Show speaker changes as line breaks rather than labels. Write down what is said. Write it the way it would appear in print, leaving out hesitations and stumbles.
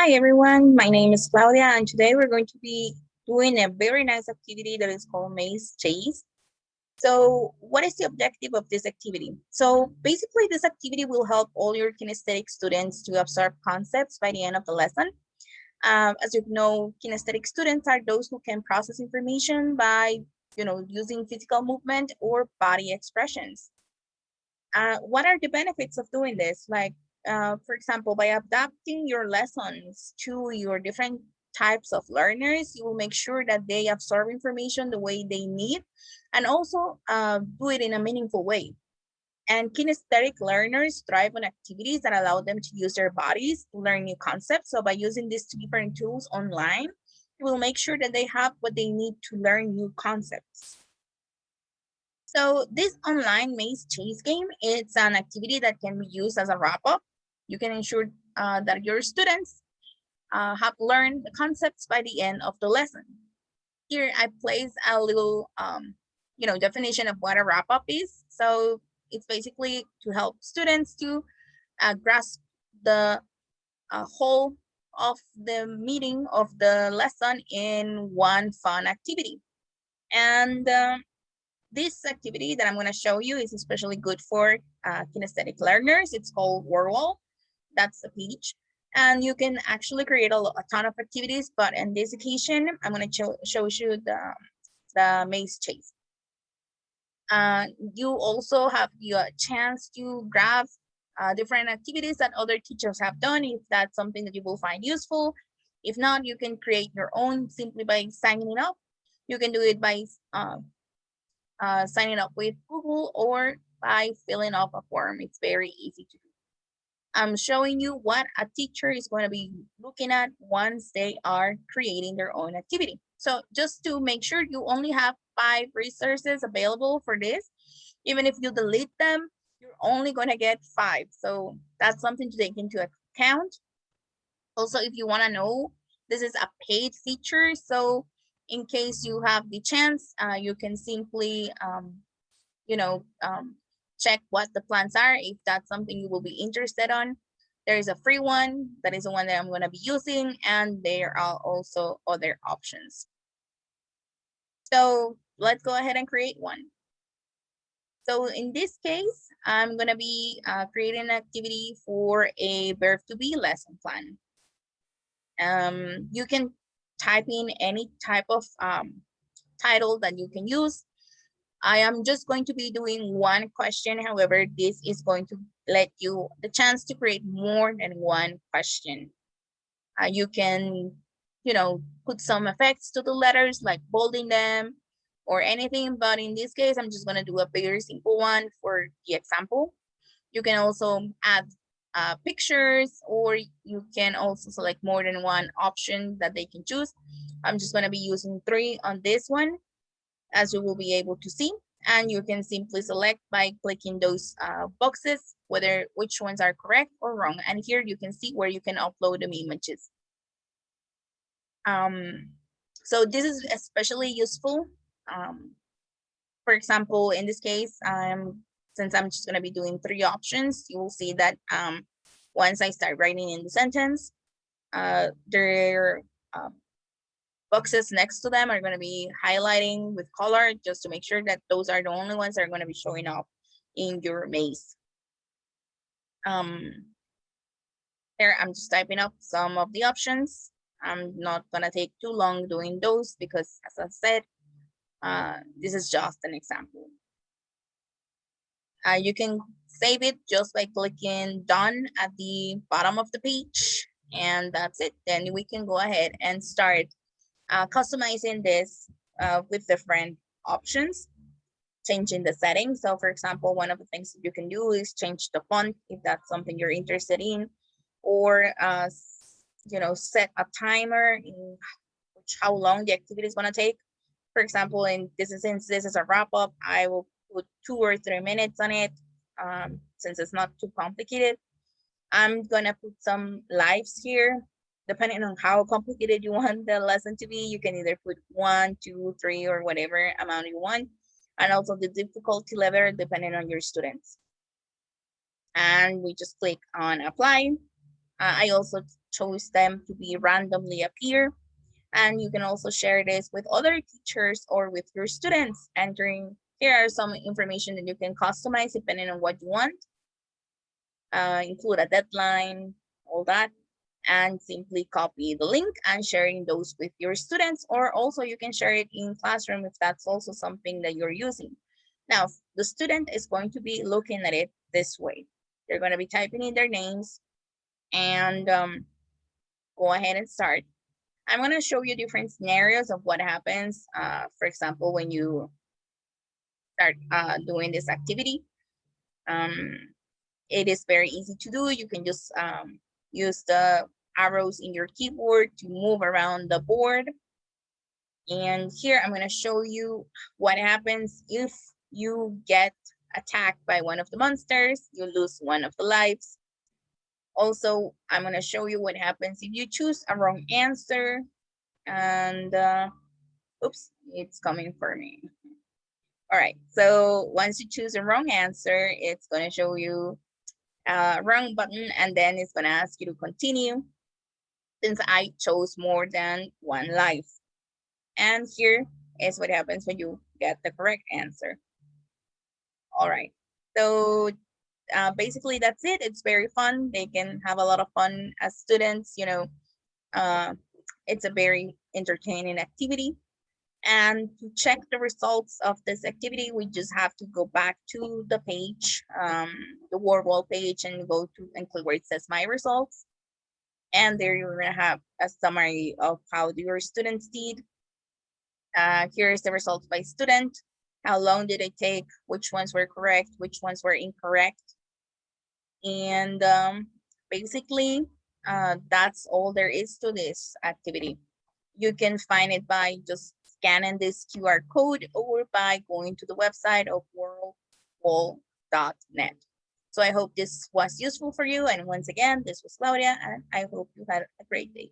Hi everyone, my name is Claudia and today we're going to be doing a very nice activity that is called maze chase. So what is the objective of this activity? So basically this activity will help all your kinesthetic students to absorb concepts by the end of the lesson. As you know, kinesthetic students are those who can process information by using physical movement or body expressions. What are the benefits of doing this? Like, for example, by adapting your lessons to your different types of learners, you will make sure that they absorb information the way they need and also do it in a meaningful way. And kinesthetic learners thrive on activities that allow them to use their bodies to learn new concepts. So by using these different tools online, you will make sure that they have what they need to learn new concepts. So this online maze chase game, it's an activity that can be used as a wrap-up. You can ensure that your students have learned the concepts by the end of the lesson. Here I place a little, definition of what a wrap-up is. So it's basically to help students to grasp the whole of the meaning of the lesson in one fun activity. And this activity that I'm going to show you is especially good for kinesthetic learners. It's called Whirlwall. That's the page. And you can actually create a ton of activities, but in this occasion, I'm going to show you the maze chase. You also have your chance to grab different activities that other teachers have done if that's something that you will find useful. If not, you can create your own simply by signing up. You can do it by signing up with Google or by filling up a form. It's very easy to do. I'm showing you what a teacher is going to be looking at once they are creating their own activity. So just to make sure you only have 5 resources available for this, even if you delete them, you're only going to get 5. So that's something to take into account. Also, if you want to know, this is a paid feature. So in case you have the chance, you can simply, check what the plans are if that's something you will be interested on. There is a free one that is the one that I'm going to be using, and there are also other options. So let's go ahead and create one. So in this case, I'm going to be creating an activity for a verb to be lesson plan. You can type in any type of title that you can use. I am just going to be doing one question. However, this is going to let you the chance to create more than one question. You can, put some effects to the letters like bolding them or anything. But in this case, I'm just going to do a very simple one for the example. You can also add pictures, or you can also select more than one option that they can choose. I'm just going to be using 3 on this one, as you will be able to see, and you can simply select by clicking those boxes which ones are correct or wrong, and here you can see where you can upload the images. So this is especially useful. For example, in this case, since I'm just going to be doing 3 options, you will see that once I start writing in the sentence, there boxes next to them are going to be highlighting with color just to make sure that those are the only ones that are going to be showing up in your maze. There, I'm just typing up some of the options. I'm not going to take too long doing those because, as I said, this is just an example. You can save it just by clicking done at the bottom of the page, and that's it. Then we can go ahead and start customizing this with different options, changing the settings. So for example, one of the things that you can do is change the font if that's something you're interested in, or set a timer in how long the activity is going to take. For example, since this is a wrap up, I will put 2 or 3 minutes on it, since it's not too complicated. I'm gonna put some lives here. Depending on how complicated you want the lesson to be, you can either put 1, 2, 3, or whatever amount you want, and also the difficulty level depending on your students. And we just click on apply. I also chose them to be randomly appear. And you can also share this with other teachers or with your students. Entering here are some information that you can customize depending on what you want. Include a deadline, all that, and simply copy the link and sharing those with your students, or also you can share it in classroom if that's also something that you're using. Now, the student is going to be looking at it this way. They're going to be typing in their names and go ahead and start. I'm going to show you different scenarios of what happens, for example, when you start doing this activity. It is very easy to do. You can just use the arrows in your keyboard to move around the board. And here I'm going to show you what happens if you get attacked by one of the monsters. You lose one of the lives. Also, I'm going to show you what happens if you choose a wrong answer. And oops, it's coming for me. All right, so once you choose a wrong answer, it's going to show you a wrong button, and then it's going to ask you to continue since I chose more than one life. And here is what happens when you get the correct answer. All right, so basically that's it. It's very fun. They can have a lot of fun as students, you know. It's a very entertaining activity. And to check the results of this activity, we just have to go back to the page, the word wall page, and go to and click where it says my results. And there you're gonna have a summary of how your students did. Here's the results by student. How long did it take? Which ones were correct? Which ones were incorrect? And basically, that's all there is to this activity. You can find it by just scanning this QR code or by going to the website of worldwall.net. So I hope this was useful for you. And once again, this was Claudia, and I hope you had a great day.